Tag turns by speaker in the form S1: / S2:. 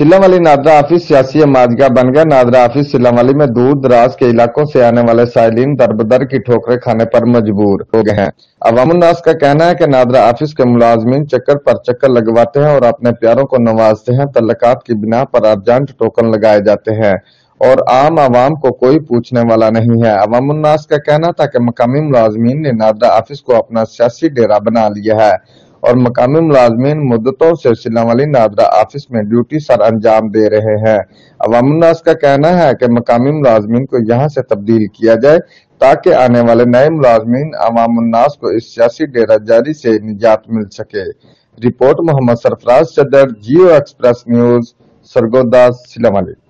S1: सिल्लम Ali NADRA office सियासी माजगा बन गया। नादरा ऑफिस सिल्लम अली में दूर दराज के इलाकों से आने वाले साइलिन दर की ठोकरें खाने पर मजबूर हो गए हैं। अवामुन्नास का कहना है कि नादरा ऑफिस के मुलाजमीन चक्कर पर चक्कर लगवाते हैं और अपने प्यारों को नवाजते हैं। तल्लकात की बिना पर अर्जेंट टोकन लगाए जाते हैं और आम आवाम को कोई पूछने वाला नहीं है। अवामुन्नास का कहना था कि मकामी मुलाजमीन ने नादरा ऑफिस को अपना सियासी डेरा बना लिया है और मकामी मुलाजमीन मुद्दतों से सिल्लम अली नादरा ऑफिस में ड्यूटी सर अंजाम दे रहे हैं। अवामुन्नास का कहना है कि मकामी मुलाजमीन को यहाँ से तब्दील किया जाए ताकि आने वाले नए मुलाजमीन अवामुन्नास को इस सियासी डेरा जारी से निजात मिल सके। रिपोर्ट मोहम्मद सरफराज चदर, जियो एक्सप्रेस न्यूज, सरगोदा, सिल्लम अली।